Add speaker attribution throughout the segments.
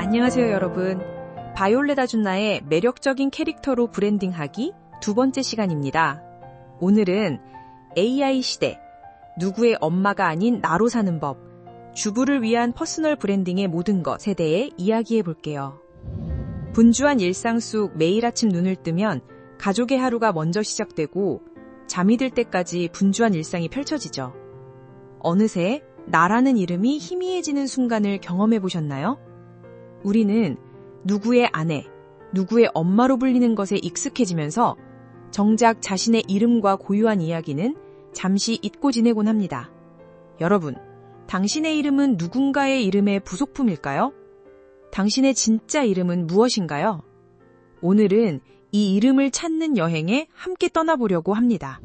Speaker 1: 안녕하세요, 여러분. 바이올렛 아준나의 매력적인 캐릭터로 브랜딩하기 두 번째 시간입니다. 오늘은 AI 시대, 누구의 엄마가 아닌 나로 사는 법, 주부를 위한 퍼스널 브랜딩의 모든 것에 대해 이야기해 볼게요. 분주한 일상 속 매일 아침 눈을 뜨면 가족의 하루가 먼저 시작되고 잠이 들 때까지 분주한 일상이 펼쳐지죠. 어느새 나라는 이름이 희미해지는 순간을 경험해 보셨나요? 우리는 누구의 아내, 누구의 엄마로 불리는 것에 익숙해지면서 정작 자신의 이름과 고유한 이야기는 잠시 잊고 지내곤 합니다. 여러분, 당신의 이름은 누군가의 이름의 부속품일까요? 당신의 진짜 이름은 무엇인가요? 오늘은 이 이름을 찾는 여행에 함께 떠나보려고 합니다.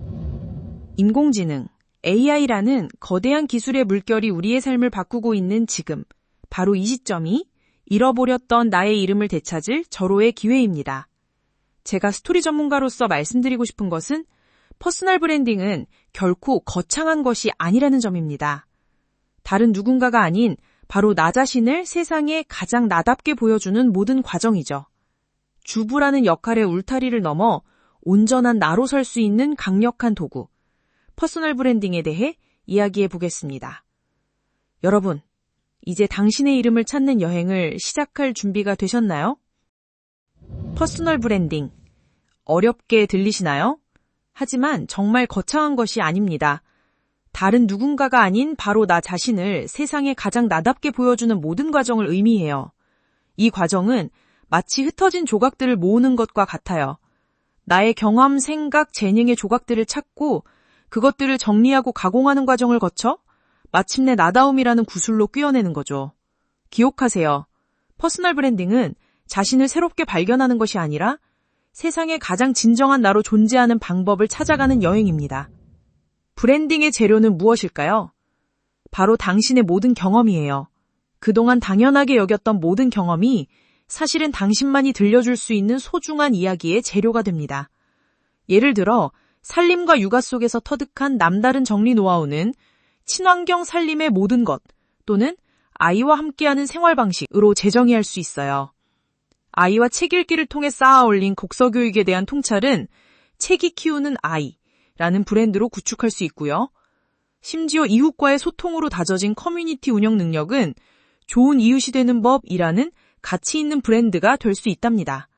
Speaker 1: 인공지능, AI라는 거대한 기술의 물결이 우리의 삶을 바꾸고 있는 지금, 바로 이 시점이 잃어버렸던 나의 이름을 되찾을 절호의 기회입니다. 제가 스토리 전문가로서 말씀드리고 싶은 것은 퍼스널 브랜딩은 결코 거창한 것이 아니라는 점입니다. 다른 누군가가 아닌 바로 나 자신을 세상에 가장 나답게 보여주는 모든 과정이죠. 주부라는 역할의 울타리를 넘어 온전한 나로 설 수 있는 강력한 도구, 퍼스널 브랜딩에 대해 이야기해 보겠습니다. 여러분, 이제 당신의 이름을 찾는 여행을 시작할 준비가 되셨나요? 퍼스널 브랜딩. 어렵게 들리시나요? 하지만 정말 거창한 것이 아닙니다. 다른 누군가가 아닌 바로 나 자신을 세상에 가장 나답게 보여주는 모든 과정을 의미해요. 이 과정은 마치 흩어진 조각들을 모으는 것과 같아요. 나의 경험, 생각, 재능의 조각들을 찾고 그것들을 정리하고 가공하는 과정을 거쳐 마침내 나다움이라는 구슬로 꿰어내는 거죠. 기억하세요. 퍼스널 브랜딩은 자신을 새롭게 발견하는 것이 아니라 세상에 가장 진정한 나로 존재하는 방법을 찾아가는 여행입니다. 브랜딩의 재료는 무엇일까요? 바로 당신의 모든 경험이에요. 그동안 당연하게 여겼던 모든 경험이 사실은 당신만이 들려줄 수 있는 소중한 이야기의 재료가 됩니다. 예를 들어 살림과 육아 속에서 터득한 남다른 정리 노하우는 친환경 살림의 모든 것 또는 아이와 함께하는 생활 방식으로 재정의할 수 있어요. 아이와 책 읽기를 통해 쌓아 올린 독서교육에 대한 통찰은 책이 키우는 아이라는 브랜드로 구축할 수 있고요. 심지어 이웃과의 소통으로 다져진 커뮤니티 운영 능력은 좋은 이웃이 되는 법이라는 가치 있는 브랜드가 될 수 있답니다.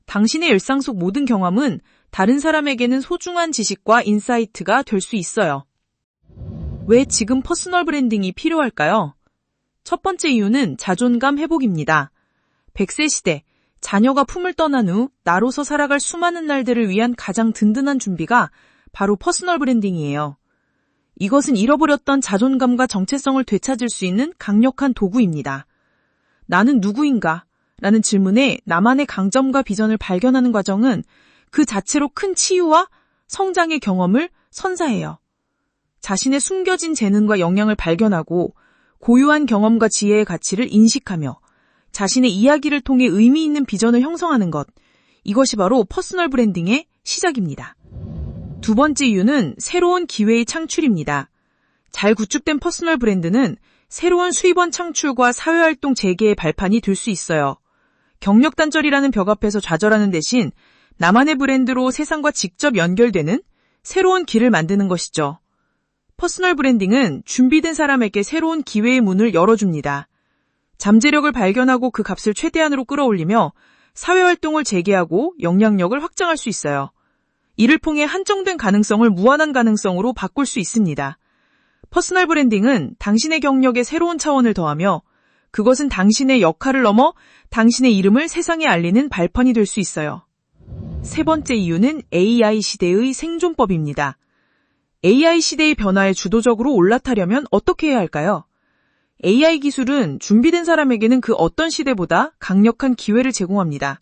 Speaker 1: 당신의 일상 속 모든 경험은 다른 사람에게는 소중한 지식과 인사이트가 될 수 있어요. 왜 지금 퍼스널 브랜딩이 필요할까요? 첫 번째 이유는 자존감 회복입니다. 100세 시대, 자녀가 품을 떠난 후 나로서 살아갈 수많은 날들을 위한 가장 든든한 준비가 바로 퍼스널 브랜딩이에요. 이것은 잃어버렸던 자존감과 정체성을 되찾을 수 있는 강력한 도구입니다. 나는 누구인가? 라는 질문에 나만의 강점과 비전을 발견하는 과정은 그 자체로 큰 치유와 성장의 경험을 선사해요. 자신의 숨겨진 재능과 역량을 발견하고 고유한 경험과 지혜의 가치를 인식하며 자신의 이야기를 통해 의미 있는 비전을 형성하는 것, 이것이 바로 퍼스널 브랜딩의 시작입니다. 두 번째 이유는 새로운 기회의 창출입니다. 잘 구축된 퍼스널 브랜드는 새로운 수입원 창출과 사회활동 재개의 발판이 될 수 있어요. 경력 단절이라는 벽 앞에서 좌절하는 대신 나만의 브랜드로 세상과 직접 연결되는 새로운 길을 만드는 것이죠. 퍼스널 브랜딩은 준비된 사람에게 새로운 기회의 문을 열어줍니다. 잠재력을 발견하고 그 값을 최대한으로 끌어올리며 사회활동을 재개하고 영향력을 확장할 수 있어요. 이를 통해 한정된 가능성을 무한한 가능성으로 바꿀 수 있습니다. 퍼스널 브랜딩은 당신의 경력에 새로운 차원을 더하며 그것은 당신의 역할을 넘어 당신의 이름을 세상에 알리는 발판이 될 수 있어요. 세 번째 이유는 AI 시대의 생존법입니다. AI 시대의 변화에 주도적으로 올라타려면 어떻게 해야 할까요? AI 기술은 준비된 사람에게는 그 어떤 시대보다 강력한 기회를 제공합니다.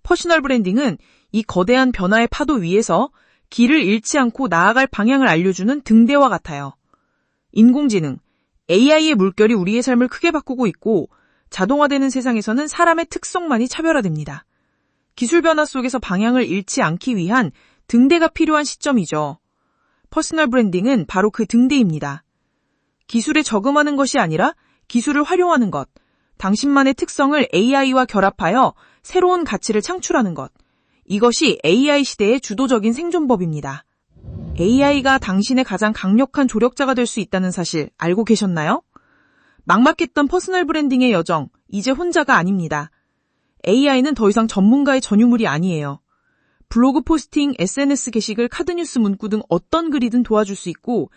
Speaker 1: 퍼스널 브랜딩은 이 거대한 변화의 파도 위에서 길을 잃지 않고 나아갈 방향을 알려주는 등대와 같아요. 인공지능, AI의 물결이 우리의 삶을 크게 바꾸고 있고 자동화되는 세상에서는 사람의 특성만이 차별화됩니다. 기술 변화 속에서 방향을 잃지 않기 위한 등대가 필요한 시점이죠. 퍼스널 브랜딩은 바로 그 등대입니다. 기술에 저금하는 것이 아니라 기술을 활용하는 것, 당신만의 특성을 AI와 결합하여 새로운 가치를 창출하는 것. 이것이 AI 시대의 주도적인 생존법입니다. AI가 당신의 가장 강력한 조력자가 될 수 있다는 사실 알고 계셨나요? 막막했던 퍼스널 브랜딩의 여정, 이제 혼자가 아닙니다. AI는 더 이상 전문가의 전유물이 아니에요. 블로그 포스팅, SNS 게시글, 카드뉴스 문구 등 어떤 글이든 도와줄 수 있고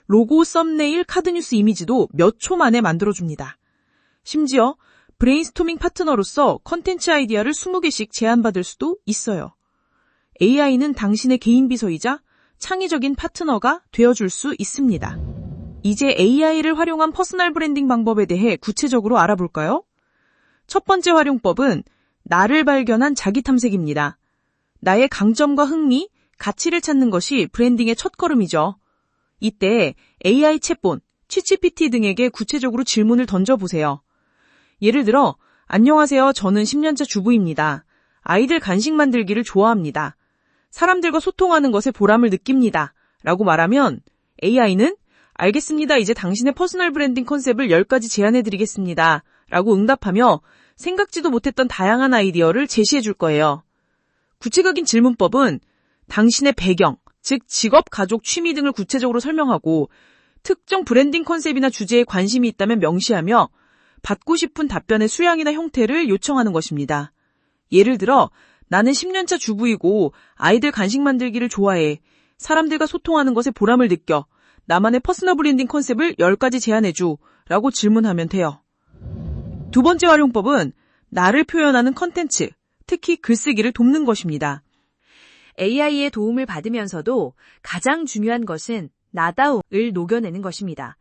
Speaker 1: 로고, 썸네일, 카드뉴스 이미지도 몇 초 만에 만들어줍니다. 심지어 브레인스토밍 파트너로서 컨텐츠 아이디어를 20개씩 제안받을 수도 있어요. AI는 당신의 개인 비서이자 창의적인 파트너가 되어줄 수 있습니다. 이제 AI를 활용한 퍼스널 브랜딩 방법에 대해 구체적으로 알아볼까요? 첫 번째 활용법은 나를 발견한 자기 탐색입니다. 나의 강점과 흥미, 가치를 찾는 것이 브랜딩의 첫걸음이죠. 이때 AI 챗봇, 챗GPT 등에게 구체적으로 질문을 던져보세요. 예를 들어, 안녕하세요. 저는 10년차 주부입니다. 아이들 간식 만들기를 좋아합니다. 사람들과 소통하는 것에 보람을 느낍니다. 라고 말하면 AI는 알겠습니다. 이제 당신의 퍼스널 브랜딩 컨셉을 10가지 제안해드리겠습니다. 라고 응답하며 생각지도 못했던 다양한 아이디어를 제시해줄 거예요. 구체적인 질문법은 당신의 배경, 즉 직업, 가족, 취미 등을 구체적으로 설명하고 특정 브랜딩 컨셉이나 주제에 관심이 있다면 명시하며 받고 싶은 답변의 수량이나 형태를 요청하는 것입니다. 예를 들어 나는 10년차 주부이고 아이들 간식 만들기를 좋아해. 사람들과 소통하는 것에 보람을 느껴. 나만의 퍼스널 브랜딩 컨셉을 10가지 제안해줘. 라고 질문하면 돼요. 두 번째 활용법은 나를 표현하는 컨텐츠, 특히 글쓰기를 돕는 것입니다. AI의 도움을 받으면서도 가장 중요한 것은 나다움을 녹여내는 것입니다.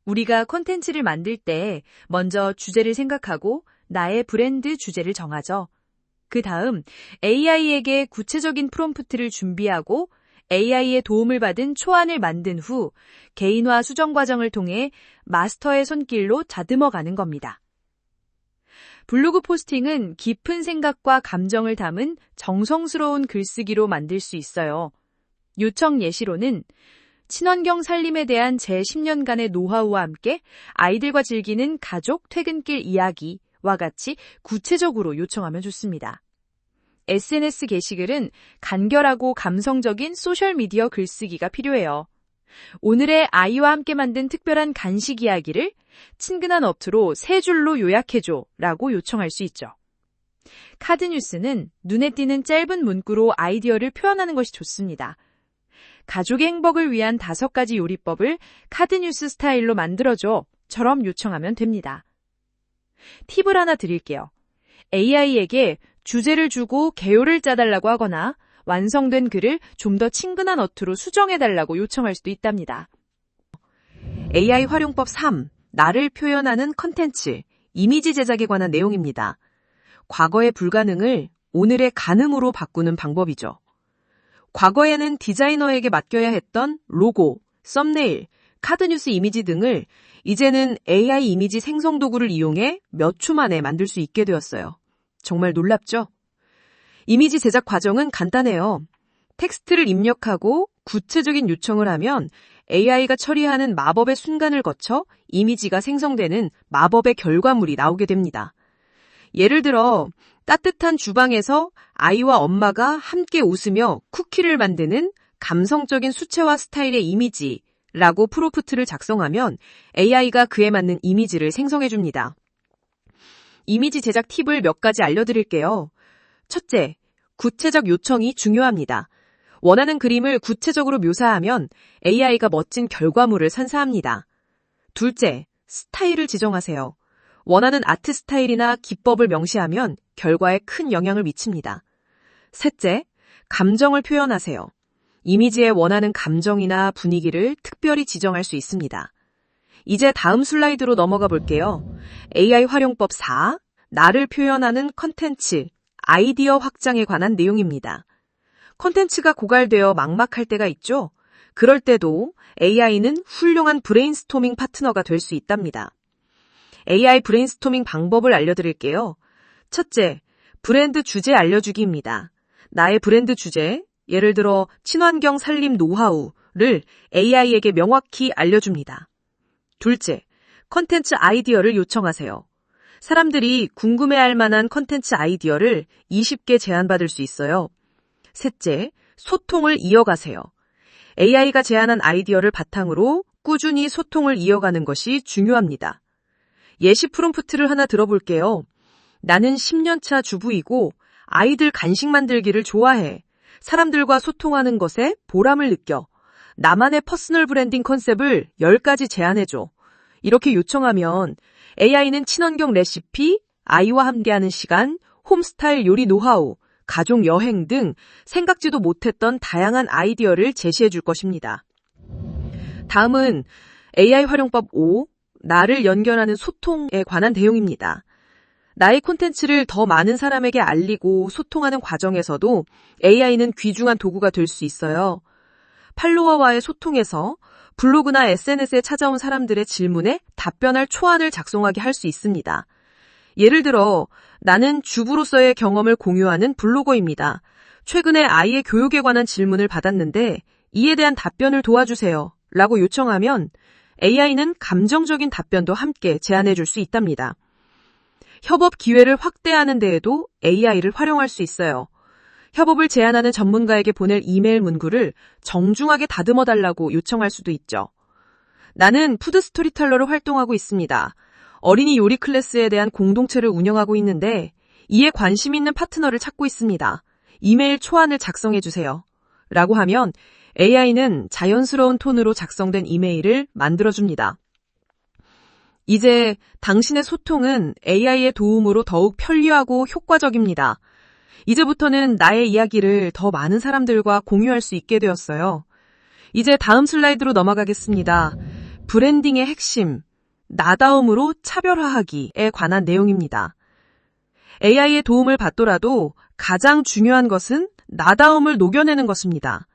Speaker 1: 우리가 콘텐츠를 만들 때 먼저 주제를 생각하고 나의 브랜드 주제를 정하죠. 그 다음 AI에게 구체적인 프롬프트를 준비하고 AI의 도움을 받은 초안을 만든 후 개인화 수정 과정을 통해 마스터의 손길로 다듬어가는 겁니다. 블로그 포스팅은 깊은 생각과 감정을 담은 정성스러운 글쓰기로 만들 수 있어요. 요청 예시로는 친환경 살림에 대한 제 10년간의 노하우와 함께 아이들과 즐기는 가족 퇴근길 이야기와 같이 구체적으로 요청하면 좋습니다. SNS 게시글은 간결하고 감성적인 소셜미디어 글쓰기가 필요해요. 오늘의 아이와 함께 만든 특별한 간식 이야기를 친근한 어투로 3줄로 요약해줘 라고 요청할 수 있죠. 카드뉴스는 눈에 띄는 짧은 문구로 아이디어를 표현하는 것이 좋습니다. 가족의 행복을 위한 5가지 요리법을 카드뉴스 스타일로 만들어줘 처럼 요청하면 됩니다. 팁을 하나 드릴게요. AI에게 주제를 주고 개요를 짜달라고 하거나 완성된 글을 좀 더 친근한 어투로 수정해달라고 요청할 수도 있답니다. AI 활용법 3. 나를 표현하는 컨텐츠, 이미지 제작에 관한 내용입니다. 과거의 불가능을 오늘의 가능으로 바꾸는 방법이죠. 과거에는 디자이너에게 맡겨야 했던 로고, 썸네일, 카드뉴스 이미지 등을 이제는 AI 이미지 생성 도구를 이용해 몇 초 만에 만들 수 있게 되었어요. 정말 놀랍죠? 이미지 제작 과정은 간단해요. 텍스트를 입력하고 구체적인 요청을 하면 AI가 처리하는 마법의 순간을 거쳐 이미지가 생성되는 마법의 결과물이 나오게 됩니다. 예를 들어 따뜻한 주방에서 아이와 엄마가 함께 웃으며 쿠키를 만드는 감성적인 수채화 스타일의 이미지라고 프롬프트를 작성하면 AI가 그에 맞는 이미지를 생성해줍니다. 이미지 제작 팁을 몇 가지 알려드릴게요. 첫째, 구체적 요청이 중요합니다. 원하는 그림을 구체적으로 묘사하면 AI가 멋진 결과물을 산사합니다. 둘째, 스타일을 지정하세요. 원하는 아트 스타일이나 기법을 명시하면 결과에 큰 영향을 미칩니다. 셋째, 감정을 표현하세요. 이미지에 원하는 감정이나 분위기를 특별히 지정할 수 있습니다. 이제 다음 슬라이드로 넘어가 볼게요. AI 활용법 4. 나를 표현하는 컨텐츠, 아이디어 확장에 관한 내용입니다. 컨텐츠가 고갈되어 막막할 때가 있죠? 그럴 때도 AI는 훌륭한 브레인스토밍 파트너가 될 수 있답니다. AI 브레인스토밍 방법을 알려드릴게요. 첫째, 브랜드 주제 알려주기입니다. 나의 브랜드 주제, 예를 들어 친환경 살림 노하우를 AI에게 명확히 알려줍니다. 둘째, 컨텐츠 아이디어를 요청하세요. 사람들이 궁금해할 만한 컨텐츠 아이디어를 20개 제안받을 수 있어요. 셋째, 소통을 이어가세요. AI가 제안한 아이디어를 바탕으로 꾸준히 소통을 이어가는 것이 중요합니다. 예시 프롬프트를 하나 들어볼게요. 나는 10년차 주부이고 아이들 간식 만들기를 좋아해. 사람들과 소통하는 것에 보람을 느껴. 나만의 퍼스널 브랜딩 컨셉을 10가지 제안해줘. 이렇게 요청하면 AI는 친환경 레시피, 아이와 함께하는 시간, 홈스타일 요리 노하우, 가족 여행 등 생각지도 못했던 다양한 아이디어를 제시해 줄 것입니다. 다음은 AI 활용법 5, 나를 연결하는 소통에 관한 내용입니다. 나의 콘텐츠를 더 많은 사람에게 알리고 소통하는 과정에서도 AI는 귀중한 도구가 될 수 있어요. 팔로워와의 소통에서 블로그나 SNS에 찾아온 사람들의 질문에 답변할 초안을 작성하게 할 수 있습니다. 예를 들어 나는 주부로서의 경험을 공유하는 블로거입니다. 최근에 아이의 교육에 관한 질문을 받았는데 이에 대한 답변을 도와주세요 라고 요청하면 AI는 감정적인 답변도 함께 제안해 줄 수 있답니다. 협업 기회를 확대하는 데에도 AI를 활용할 수 있어요. 협업을 제안하는 전문가에게 보낼 이메일 문구를 정중하게 다듬어 달라고 요청할 수도 있죠. 나는 푸드 스토리텔러로 활동하고 있습니다. 어린이 요리 클래스에 대한 공동체를 운영하고 있는데 이에 관심 있는 파트너를 찾고 있습니다. 이메일 초안을 작성해 주세요. 라고 하면 AI는 자연스러운 톤으로 작성된 이메일을 만들어줍니다. 이제 당신의 소통은 AI의 도움으로 더욱 편리하고 효과적입니다. 이제부터는 나의 이야기를 더 많은 사람들과 공유할 수 있게 되었어요. 이제 다음 슬라이드로 넘어가겠습니다. 브랜딩의 핵심, 나다움으로 차별화하기에 관한 내용입니다. AI의 도움을 받더라도 가장 중요한 것은 나다움을 녹여내는 것입니다.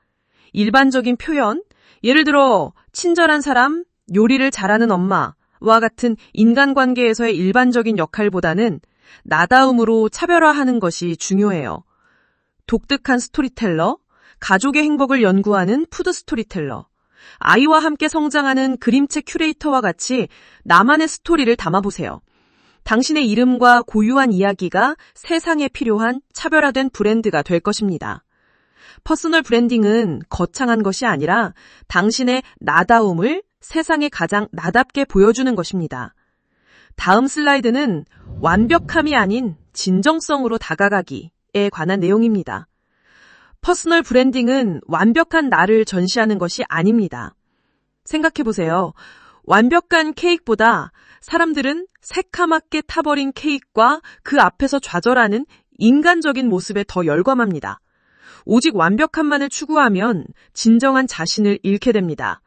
Speaker 1: 일반적인 표현, 예를 들어 친절한 사람, 요리를 잘하는 엄마와 같은 인간관계에서의 일반적인 역할보다는 나다움으로 차별화하는 것이 중요해요. 독특한 스토리텔러, 가족의 행복을 연구하는 푸드 스토리텔러, 아이와 함께 성장하는 그림책 큐레이터와 같이 나만의 스토리를 담아보세요. 당신의 이름과 고유한 이야기가 세상에 필요한 차별화된 브랜드가 될 것입니다. 퍼스널 브랜딩은 거창한 것이 아니라 당신의 나다움을 세상에 가장 나답게 보여주는 것입니다. 다음 슬라이드는 완벽함이 아닌 진정성으로 다가가기에 관한 내용입니다. 퍼스널 브랜딩은 완벽한 나를 전시하는 것이 아닙니다. 생각해보세요. 완벽한 케이크보다 사람들은 새카맣게 타버린 케이크와 그 앞에서 좌절하는 인간적인 모습에 더 열광합니다. 오직 완벽함만을 추구하면 진정한 자신을 잃게 됩니다.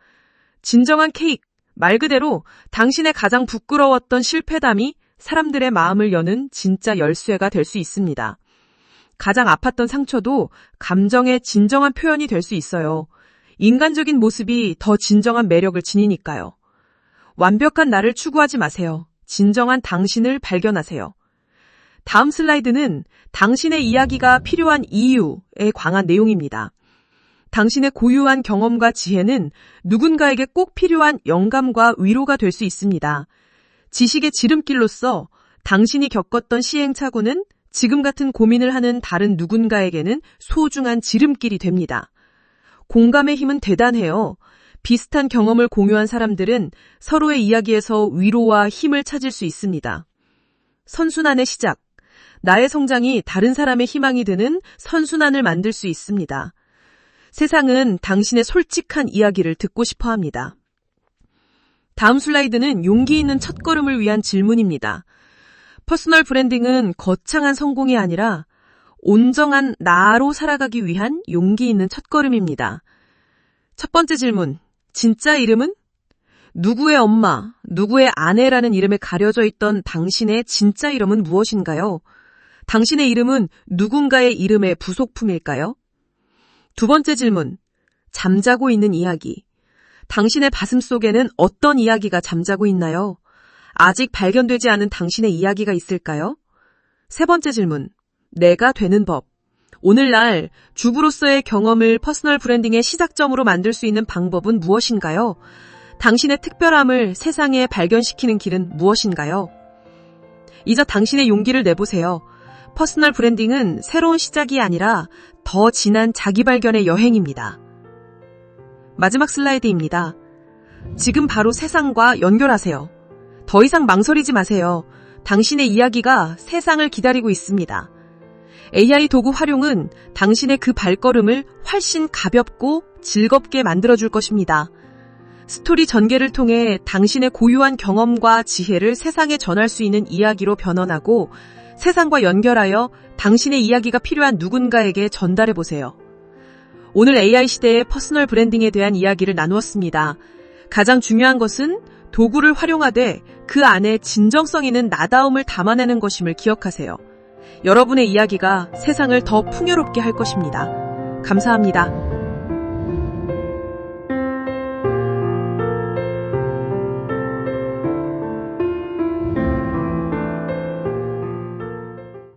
Speaker 1: 진정한 케이크, 말 그대로 당신의 가장 부끄러웠던 실패담이 사람들의 마음을 여는 진짜 열쇠가 될 수 있습니다. 가장 아팠던 상처도 감정의 진정한 표현이 될 수 있어요. 인간적인 모습이 더 진정한 매력을 지니니까요. 완벽한 나를 추구하지 마세요. 진정한 당신을 발견하세요. 다음 슬라이드는 당신의 이야기가 필요한 이유에 관한 내용입니다. 당신의 고유한 경험과 지혜는 누군가에게 꼭 필요한 영감과 위로가 될 수 있습니다. 지식의 지름길로서 당신이 겪었던 시행착오는 지금 같은 고민을 하는 다른 누군가에게는 소중한 지름길이 됩니다. 공감의 힘은 대단해요. 비슷한 경험을 공유한 사람들은 서로의 이야기에서 위로와 힘을 찾을 수 있습니다. 선순환의 시작. 나의 성장이 다른 사람의 희망이 되는 선순환을 만들 수 있습니다. 세상은 당신의 솔직한 이야기를 듣고 싶어 합니다. 다음 슬라이드는 용기 있는 첫걸음을 위한 질문입니다. 퍼스널 브랜딩은 거창한 성공이 아니라 온전한 나로 살아가기 위한 용기 있는 첫걸음입니다. 첫 번째 질문, 진짜 이름은? 누구의 엄마, 누구의 아내라는 이름에 가려져 있던 당신의 진짜 이름은 무엇인가요? 당신의 이름은 누군가의 이름의 부속품일까요? 두 번째 질문, 잠자고 있는 이야기. 당신의 가슴 속에는 어떤 이야기가 잠자고 있나요? 아직 발견되지 않은 당신의 이야기가 있을까요? 세 번째 질문, 내가 되는 법. 오늘날 주부로서의 경험을 퍼스널 브랜딩의 시작점으로 만들 수 있는 방법은 무엇인가요? 당신의 특별함을 세상에 발견시키는 길은 무엇인가요? 이제 당신의 용기를 내보세요. 퍼스널 브랜딩은 새로운 시작이 아니라 더 진한 자기 발견의 여행입니다. 마지막 슬라이드입니다. 지금 바로 세상과 연결하세요. 더 이상 망설이지 마세요. 당신의 이야기가 세상을 기다리고 있습니다. AI 도구 활용은 당신의 그 발걸음을 훨씬 가볍고 즐겁게 만들어줄 것입니다. 스토리 전개를 통해 당신의 고유한 경험과 지혜를 세상에 전할 수 있는 이야기로 변환하고 세상과 연결하여 당신의 이야기가 필요한 누군가에게 전달해보세요. 오늘 AI 시대의 퍼스널 브랜딩에 대한 이야기를 나누었습니다. 가장 중요한 것은 도구를 활용하되 그 안에 진정성 있는 나다움을 담아내는 것임을 기억하세요. 여러분의 이야기가 세상을 더 풍요롭게 할 것입니다. 감사합니다.